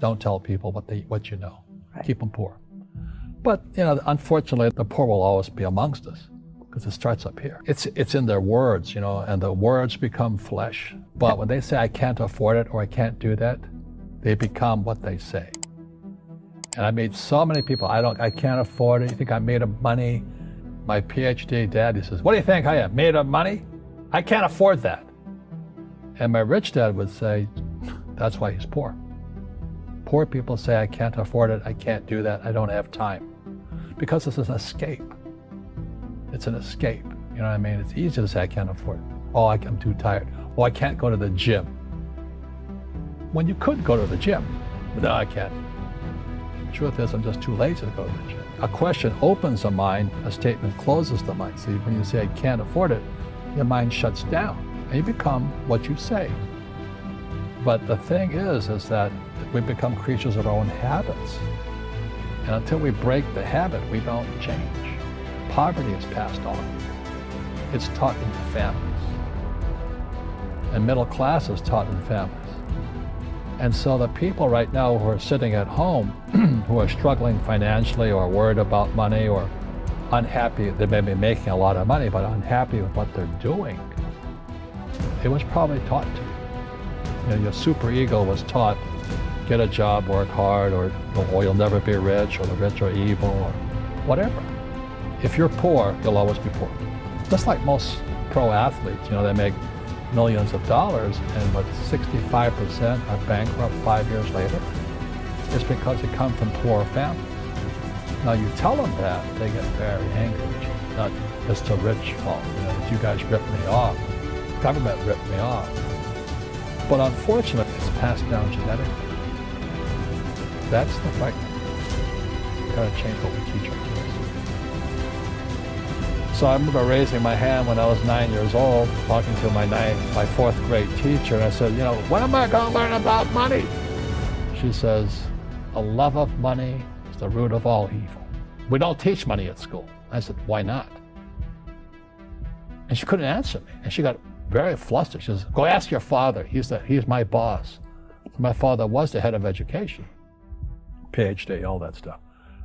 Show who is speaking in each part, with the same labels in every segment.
Speaker 1: don't tell people what you know.
Speaker 2: Right.
Speaker 1: Keep them poor. But, unfortunately, the poor will always be amongst us because it starts up here. It's in their words, and the words become flesh. But when they say, I can't afford it or I can't do that, they become what they say. And I made so many people, I can't afford it. You think I'm made of money? My PhD dad, he says, what do you think I am, made of money? I can't afford that. And my rich dad would say, that's why he's poor. Poor people say, I can't afford it, I can't do that, I don't have time. Because it's an escape. It's an escape, you know what I mean? It's easy to say, I can't afford it. Oh, I'm too tired. Oh, I can't go to the gym. When you could go to the gym. No, I can't. The truth is, I'm just too lazy to go to the gym. A question opens the mind, a statement closes the mind. See, when you say, I can't afford it, your mind shuts down, and you become what you say. But the thing is that we become creatures of our own habits. And until we break the habit, we don't change. Poverty is passed on. It's taught in families. And middle class is taught in families. And so the people right now who are sitting at home, who are struggling financially or worried about money or unhappy, they may be making a lot of money, but unhappy with what they're doing, it was probably taught to you. Your superego was taught, get a job, work hard, or you'll never be rich, or the rich are evil, or whatever. If you're poor, you'll always be poor. Just like most pro athletes, they make millions of dollars, and but 65% are bankrupt 5 years later. It's because they come from poor families. Now you tell them that, they get very angry at you. Not, it's the rich fault, you guys ripped me off. The government ripped me off. But unfortunately, it's passed down genetically. That's the fight. We've got to change what we teach our kids. So I remember raising my hand when I was 9 years old, talking to my fourth grade teacher, and I said, when am I going to learn about money? She says, a love of money is the root of all evil. We don't teach money at school. I said, why not? And she couldn't answer me, and she got very flustered. She says, go ask your father. He's my boss. My father was the head of education, PhD, all that stuff.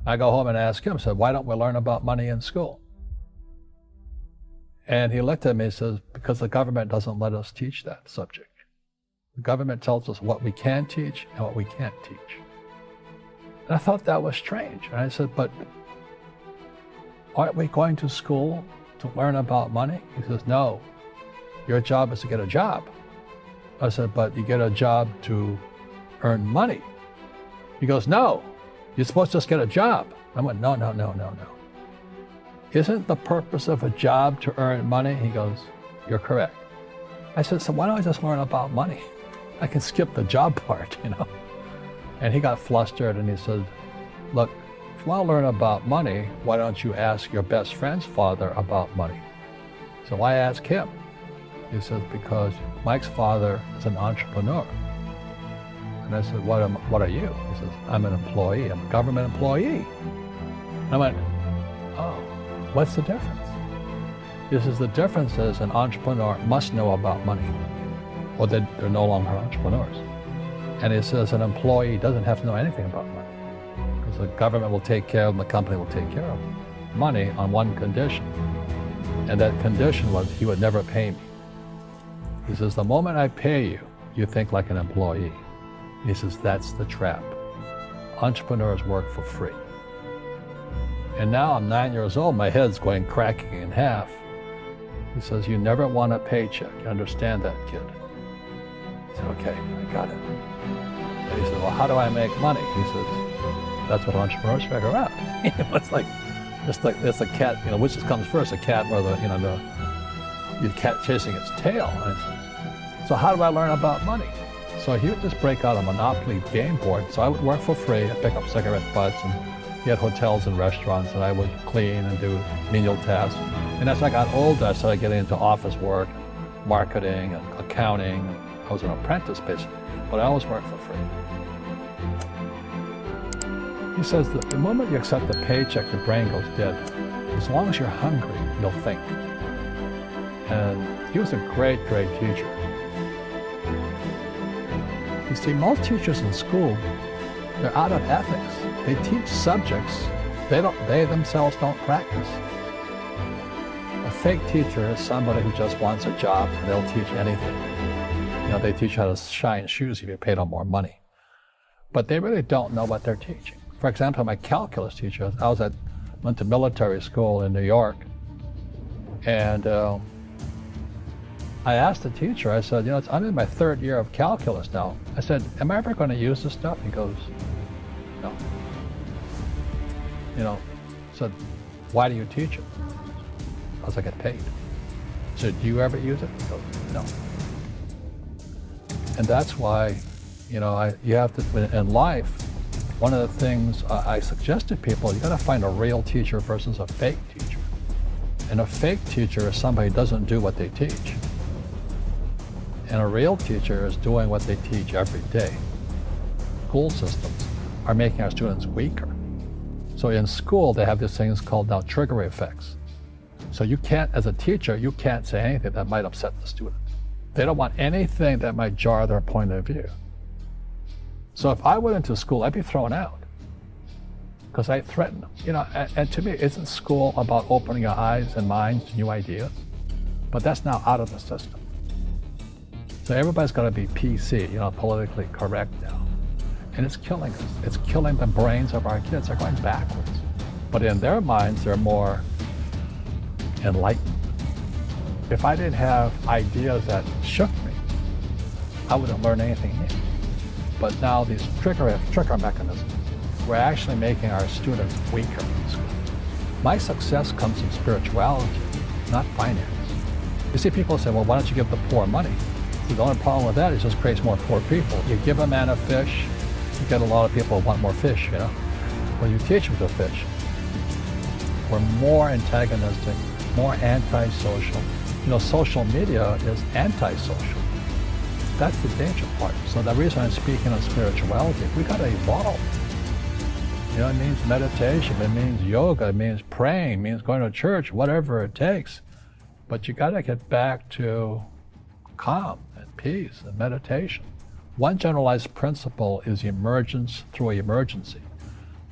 Speaker 1: I go home and ask him, I said, why don't we learn about money in school? And he looked at me and says, because the government doesn't let us teach that subject. The government tells us what we can teach and what we can't teach. And I thought that was strange. And I said, but aren't we going to school to learn about money? He says, no. Your job is to get a job. I said, but you get a job to earn money. He goes, no, you're supposed to just get a job. I went, no. Isn't the purpose of a job to earn money? He goes, you're correct. I said, so why don't I just learn about money? I can skip the job part, And he got flustered and he said, look, if you want to learn about money, why don't you ask your best friend's father about money? So I asked him. He says, because Mike's father is an entrepreneur. And I said, what are you? He says, I'm an employee. I'm a government employee. I went, oh, what's the difference? He says, the difference is an entrepreneur must know about money, or they're no longer entrepreneurs. And he says an employee doesn't have to know anything about money, because the government will take care of them, the company will take care of them. Money on one condition. And that condition was he would never pay me. He says, the moment I pay you, you think like an employee. He says, that's the trap. Entrepreneurs work for free. And now I'm 9 years old, my head's going cracking in half. He says, you never want a paycheck. You understand that, kid? I said, okay, I got it. And he said, well, how do I make money? He says, that's what entrepreneurs figure out. It's like a cat, which comes first, a cat or the cat chasing its tail. And I said, so how do I learn about money? So he would just break out a Monopoly game board. So I would work for free. I'd pick up cigarette butts, and he had hotels and restaurants, and I would clean and do menial tasks. And as I got older, I started getting into office work, marketing, and accounting. I was an apprentice, basically, but I always worked for free. He says that the moment you accept a paycheck, your brain goes dead. As long as you're hungry, you'll think. And he was a great, great teacher. You see, most teachers in school They're out of ethics. They teach subjects they themselves don't practice. A fake teacher is somebody who just wants a job and they'll teach anything. They teach how to shine shoes if you pay them more money. But they really don't know what they're teaching. For example, my calculus teacher, went to military school in New York, and I asked the teacher, I said, I'm in my 3rd year of calculus now. I said, am I ever going to use this stuff? He goes, no. I said, why do you teach it? Because I get paid. I said, do you ever use it? He goes, no. And that's why, you have to, in life, one of the things I suggest to people, you got to find a real teacher versus a fake teacher. And a fake teacher is somebody who doesn't do what they teach. And a real teacher is doing what they teach every day. School systems are making our students weaker. So in school, they have these things called now trigger effects. So you can't, as a teacher, you can't say anything that might upset the student. They don't want anything that might jar their point of view. So if I went into school, I'd be thrown out because I threaten them. And to me, isn't school about opening your eyes and minds to new ideas? But that's now out of the system. So everybody's got to be PC, politically correct now. And it's killing us. It's killing the brains of our kids. They're going backwards. But in their minds, they're more enlightened. If I didn't have ideas that shook me, I wouldn't learn anything new. But now these trigger mechanisms, we're actually making our students weaker in school. My success comes from spirituality, not finance. You see, people say, well, why don't you give the poor money? So the only problem with that is it just creates more poor people. You give a man a fish, you get a lot of people who want more fish, When you teach them to fish, we're more antagonistic, more antisocial. Social media is antisocial. That's the danger part. So the reason I'm speaking on spirituality, we got to evolve. It means meditation, it means yoga, it means praying, it means going to church, whatever it takes. But you got to get back to calm and peace and meditation. One generalized principle is emergence through emergency.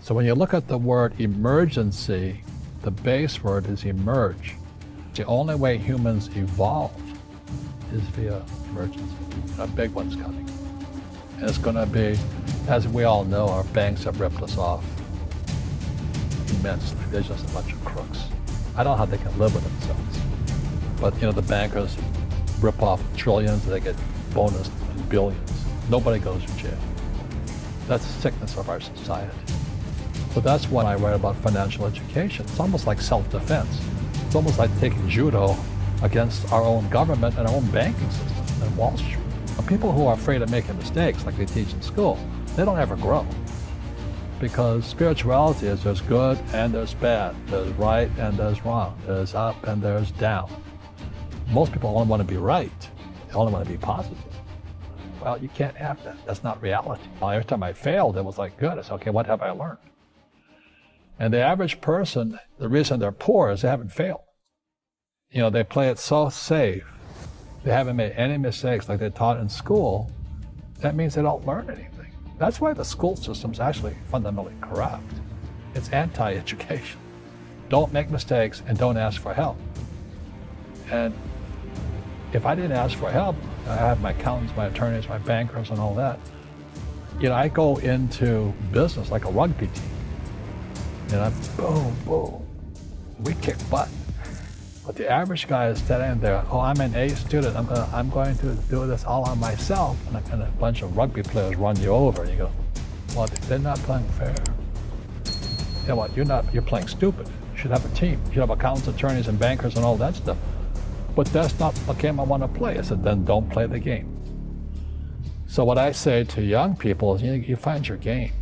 Speaker 1: So when you look at the word emergency, the base word is emerge. The only way humans evolve is via emergency. A big one's coming. And it's going to be, as we all know, our banks have ripped us off immensely. They're just a bunch of crooks. I don't know how they can live with themselves. But, the bankers rip off trillions, they get bonus in billions. Nobody goes to jail. That's the sickness of our society. So that's why I write about financial education. It's almost like self-defense. It's almost like taking judo against our own government and our own banking system and Wall Street. And people who are afraid of making mistakes, like they teach in school, they don't ever grow. Because spirituality is there's good and there's bad, there's right and there's wrong, there's up and there's down. Most people only want to be right, they only want to be positive. Well, you can't have that. That's not reality. Every time I failed, it was like, good. I said, okay, what have I learned? And the average person, the reason they're poor is they haven't failed. They play it so safe. They haven't made any mistakes like they taught in school. That means they don't learn anything. That's why the school system's actually fundamentally corrupt. It's anti-education. Don't make mistakes and don't ask for help. And if I didn't ask for help, I have my accountants, my attorneys, my bankers, and all that. I go into business like a rugby team. Boom, boom. We kick butt. But the average guy is standing there, oh, I'm an A student, I'm going to do this all on myself. And a bunch of rugby players run you over, and you go, well, they're not playing fair. Yeah, well, you're playing stupid. You should have a team. You should have accountants, attorneys, and bankers, and all that stuff. But that's not the game I want to play. I said, then don't play the game. So what I say to young people is, you find your game.